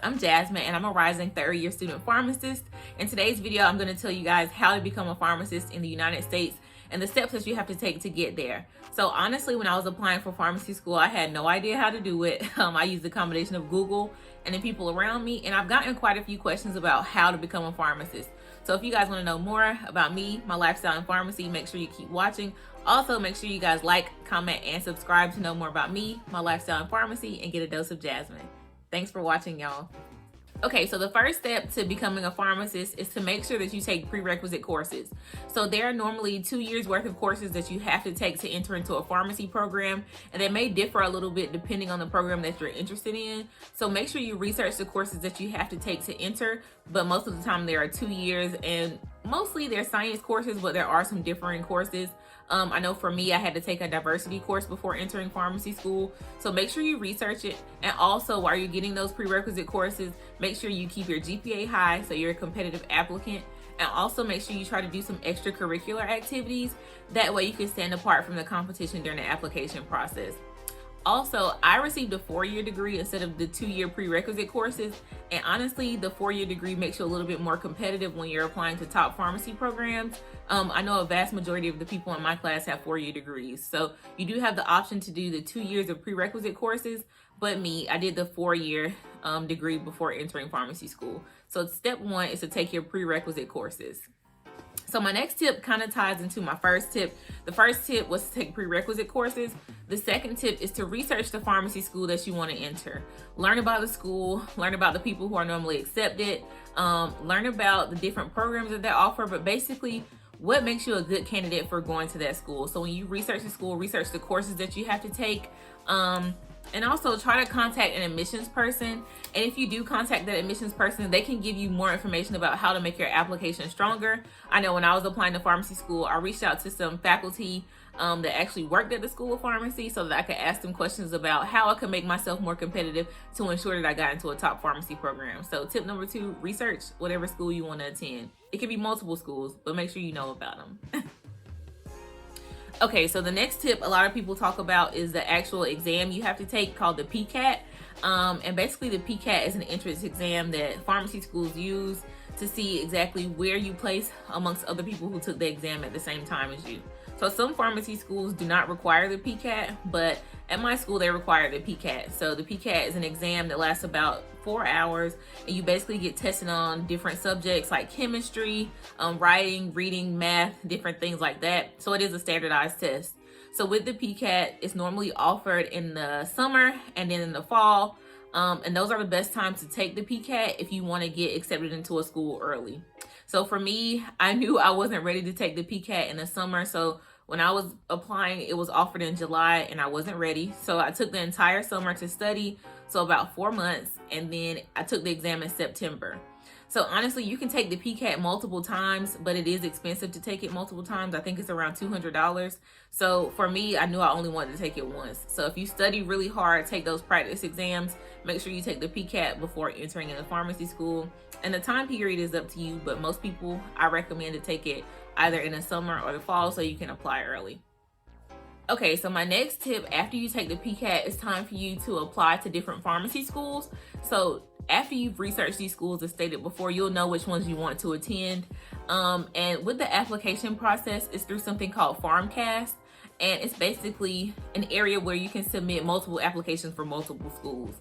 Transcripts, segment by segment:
I'm Jasmine and I'm a rising third year student pharmacist. In today's video, I'm going to tell you guys how to become a pharmacist in the United States and the steps that you have to take to get there. So honestly, when I was applying for pharmacy school, I had no idea how to do it. I used a combination of Google and the people around me, and I've gotten quite a few questions about how to become a pharmacist. So if you guys want to know more about me, my lifestyle in pharmacy, make sure you keep watching. Also, make sure you guys like, comment, and subscribe to know more about me, my lifestyle in pharmacy, and get a dose of Jasmine. Thanks for watching, y'all. Okay, so the first step to becoming a pharmacist is to make sure that you take prerequisite courses. So there are normally 2 years worth of courses that you have to take to enter into a pharmacy program, and they may differ a little bit depending on the program that you're interested in. So make sure you research the courses that you have to take to enter, but most of the time there are 2 years, and mostly they're science courses, but there are some differing courses. I know for me, I had to take a diversity course before entering pharmacy school. So make sure you research it. And also, while you're getting those prerequisite courses, make sure you keep your GPA high so you're a competitive applicant. And also make sure you try to do some extracurricular activities. That way you can stand apart from the competition during the application process. Also, I received a 4-year degree instead of the 2-year prerequisite courses. And honestly, the 4-year degree makes you a little bit more competitive when you're applying to top pharmacy programs. I know a vast majority of the people in my class have 4-year degrees. So you do have the option to do the 2 years of prerequisite courses, but me, I did the 4-year degree before entering pharmacy school. So step 1 is to take your prerequisite courses. So my next tip kind of ties into my first tip. The first tip was to take prerequisite courses. The second tip is to research the pharmacy school that you want to enter. Learn about the school, learn about the people who are normally accepted, learn about the different programs that they offer, but basically what makes you a good candidate for going to that school. So when you research the school, research the courses that you have to take, and also try to contact an admissions person. And if you do contact that admissions person, they can give you more information about how to make your application stronger. I know when I was applying to pharmacy school, I reached out to some faculty that actually worked at the School of Pharmacy so that I could ask them questions about how I could make myself more competitive to ensure that I got into a top pharmacy program. So tip number 2, research whatever school you want to attend. It can be multiple schools, but make sure you know about them. Okay, so the next tip a lot of people talk about is the actual exam you have to take called the PCAT. And basically the PCAT is an entrance exam that pharmacy schools use to see exactly where you place amongst other people who took the exam at the same time as you. So some pharmacy schools do not require the PCAT, but at my school they require the PCAT. So the PCAT is an exam that lasts about 4 hours, and you basically get tested on different subjects like chemistry, writing, reading, math, different things like that. So it is a standardized test. So with the PCAT, it's normally offered in the summer and then in the fall. And those are the best times to take the PCAT if you want to get accepted into a school early. So for me, I knew I wasn't ready to take the PCAT in the summer. So when I was applying, it was offered in July and I wasn't ready. So I took the entire summer to study, so about 4 months, and then I took the exam in September. So honestly, you can take the PCAT multiple times, but it is expensive to take it multiple times. I think it's around $200. So for me, I knew I only wanted to take it once. So if you study really hard, take those practice exams, make sure you take the PCAT before entering into pharmacy school. And the time period is up to you, but most people, I recommend to take it either in the summer or the fall so you can apply early. Okay, so my next tip after you take the PCAT, it's time for you to apply to different pharmacy schools. So after you've researched these schools as stated before, you'll know which ones you want to attend. And with the application process, it's through something called PharmCast. And it's basically an area where you can submit multiple applications for multiple schools.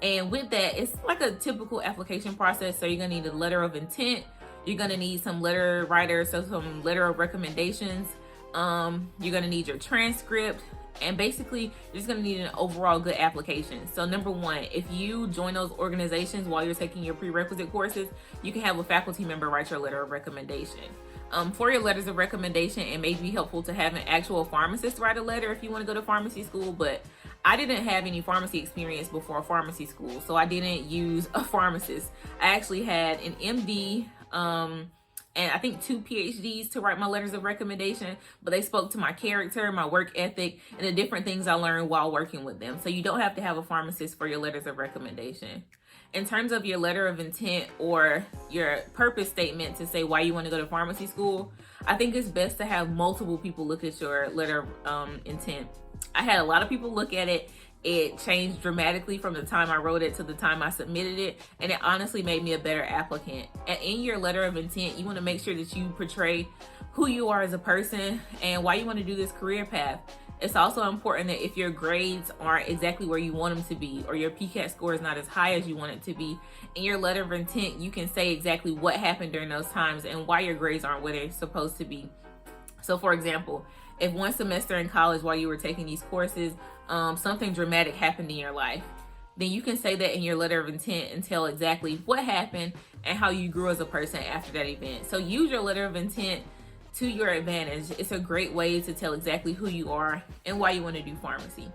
And with that, it's like a typical application process. So you're gonna need a letter of intent. You're gonna need some letter writers, so some letter of recommendations. You're gonna need your transcript, and basically you're just gonna need an overall good application. So number 1, if you join those organizations while you're taking your prerequisite courses, you can have a faculty member write your letter of recommendation. For your letters of recommendation, it may be helpful to have an actual pharmacist write a letter if you want to go to pharmacy school, but I didn't have any pharmacy experience before pharmacy school, so I didn't use a pharmacist. I actually had an MD, and I think 2 PhDs to write my letters of recommendation, but they spoke to my character, my work ethic, and the different things I learned while working with them. So you don't have to have a pharmacist for your letters of recommendation. In terms of your letter of intent or your purpose statement to say why you want to go to pharmacy school, I think it's best to have multiple people look at your letter of intent. I had a lot of people look at it, It changed dramatically from the time I wrote it to the time I submitted it, and it honestly made me a better applicant. And in your letter of intent, you want to make sure that you portray who you are as a person and why you want to do this career path. It's also important that if your grades aren't exactly where you want them to be, or your PCAT score is not as high as you want it to be, in your letter of intent, you can say exactly what happened during those times and why your grades aren't where they're supposed to be. So for example, if one semester in college while you were taking these courses, something dramatic happened in your life, then you can say that in your letter of intent and tell exactly what happened and how you grew as a person after that event. So use your letter of intent to your advantage. It's a great way to tell exactly who you are and why you want to do pharmacy.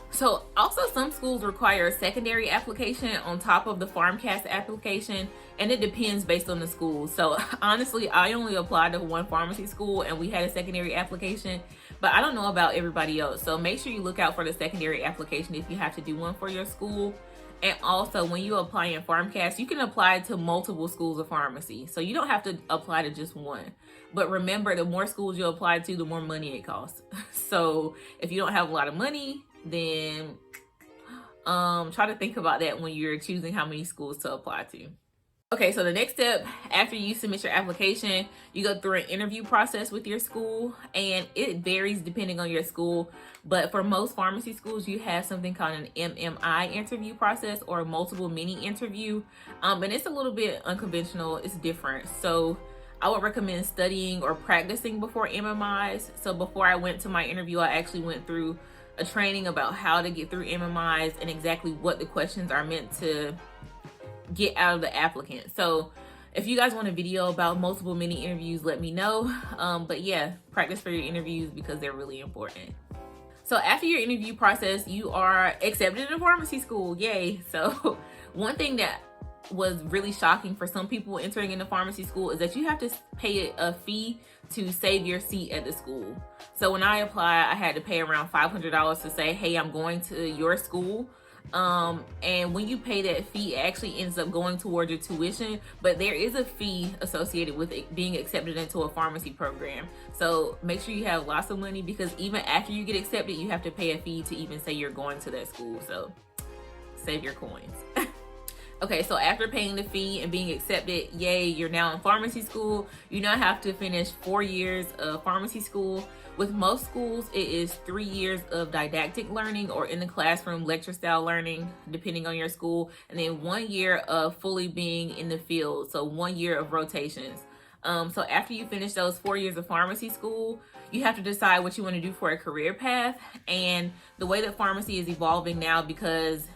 So also some schools require a secondary application on top of the Pharmacist application, and it depends based on the school. So honestly, I only applied to one pharmacy school and we had a secondary application, but I don't know about everybody else. So make sure you look out for the secondary application if you have to do one for your school. And also when you apply in Pharmacist, you can apply to multiple schools of pharmacy. So you don't have to apply to just one. But remember, the more schools you apply to, the more money it costs. So if you don't have a lot of money, then try to think about that when you're choosing how many schools to apply to. Okay, so the next step after you submit your application, you go through an interview process with your school, and it varies depending on your school. But for most pharmacy schools, you have something called an MMI interview process, or a multiple mini interview. And it's a little bit unconventional, it's different. So I would recommend studying or practicing before MMIs. So before I went to my interview, I actually went through a training about how to get through MMIs and exactly what the questions are meant to get out of the applicant. So if you guys want a video about multiple mini interviews, let me know. But yeah, practice for your interviews because they're really important. So after your interview process, you are accepted in a pharmacy school. Yay. So one thing that was really shocking for some people entering into pharmacy school is that you have to pay a fee to save your seat at the school. So when I applied, I had to pay around $500 to say, hey, I'm going to your school. And when you pay that fee, it actually ends up going toward your tuition, but there is a fee associated with it being accepted into a pharmacy program. So make sure you have lots of money, because even after you get accepted, you have to pay a fee to even say you're going to that school. So save your coins. Okay, so after paying the fee and being accepted, yay, you're now in pharmacy school. You now have to finish 4 years of pharmacy school. With most schools, it is 3 years of didactic learning or in the classroom lecture style learning, depending on your school, and then 1 year of fully being in the field, so 1 year of rotations. So after you finish those 4 years of pharmacy school, you have to decide what you want to do for a career path. And the way that pharmacy is evolving now, because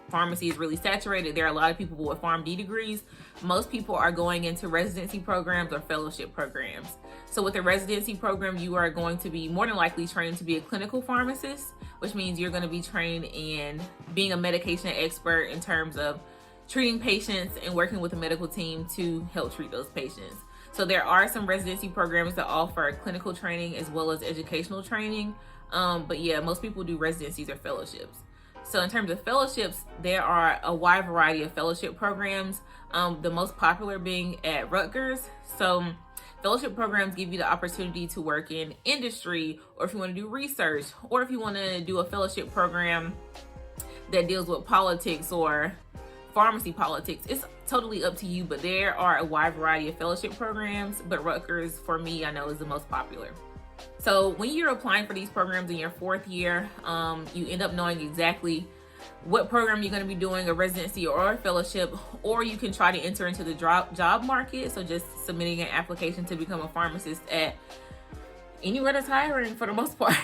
pharmacy is really saturated, there are a lot of people with PharmD degrees. Most people are going into residency programs or fellowship programs. So with a residency program, you are going to be more than likely trained to be a clinical pharmacist, which means you're going to be trained in being a medication expert in terms of treating patients and working with a medical team to help treat those patients. So there are some residency programs that offer clinical training as well as educational training. But yeah, most people do residencies or fellowships. So in terms of fellowships, there are a wide variety of fellowship programs, the most popular being at Rutgers. So fellowship programs give you the opportunity to work in industry, or if you want to do research, or if you want to do a fellowship program that deals with politics or pharmacy politics. It's totally up to you, but there are a wide variety of fellowship programs, but Rutgers, for me, I know is the most popular. So when you're applying for these programs in your 4th year, you end up knowing exactly what program you're going to be doing, a residency or a fellowship, or you can try to enter into the job market. So just submitting an application to become a pharmacist at anywhere that's hiring for the most part.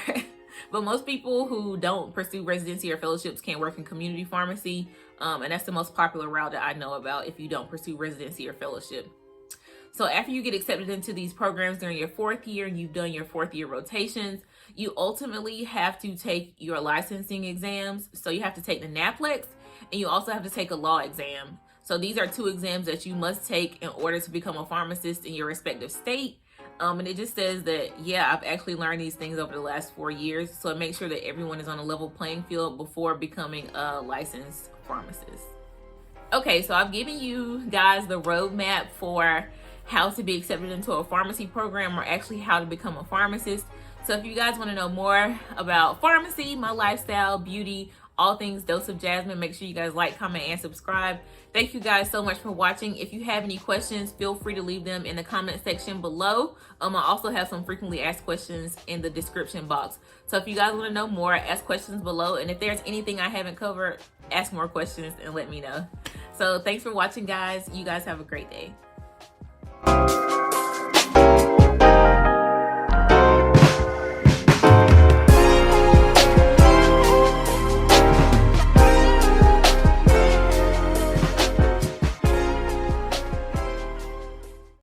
But most people who don't pursue residency or fellowships can work in community pharmacy. And that's the most popular route that I know about if you don't pursue residency or fellowship. So after you get accepted into these programs during your 4th year and you've done your 4th year rotations, you ultimately have to take your licensing exams. So you have to take the NAPLEX, and you also have to take a law exam. So these are 2 exams that you must take in order to become a pharmacist in your respective state. And it just says that, yeah, I've actually learned these things over the last 4 years. So it makes sure that everyone is on a level playing field before becoming a licensed pharmacist. Okay, so I've given you guys the roadmap for how to be accepted into a pharmacy program, or actually how to become a pharmacist. So if you guys want to know more about pharmacy, my lifestyle, beauty, all things Dose of Jasmine. Make sure you guys like, comment, and subscribe. Thank you guys so much for watching. If you have any questions, feel free to leave them in the comment section below. I also have some frequently asked questions in the description box. So if you guys want to know more, ask questions below. And if there's anything I haven't covered, ask more questions and let me know. So thanks for watching, guys. You guys have a great day.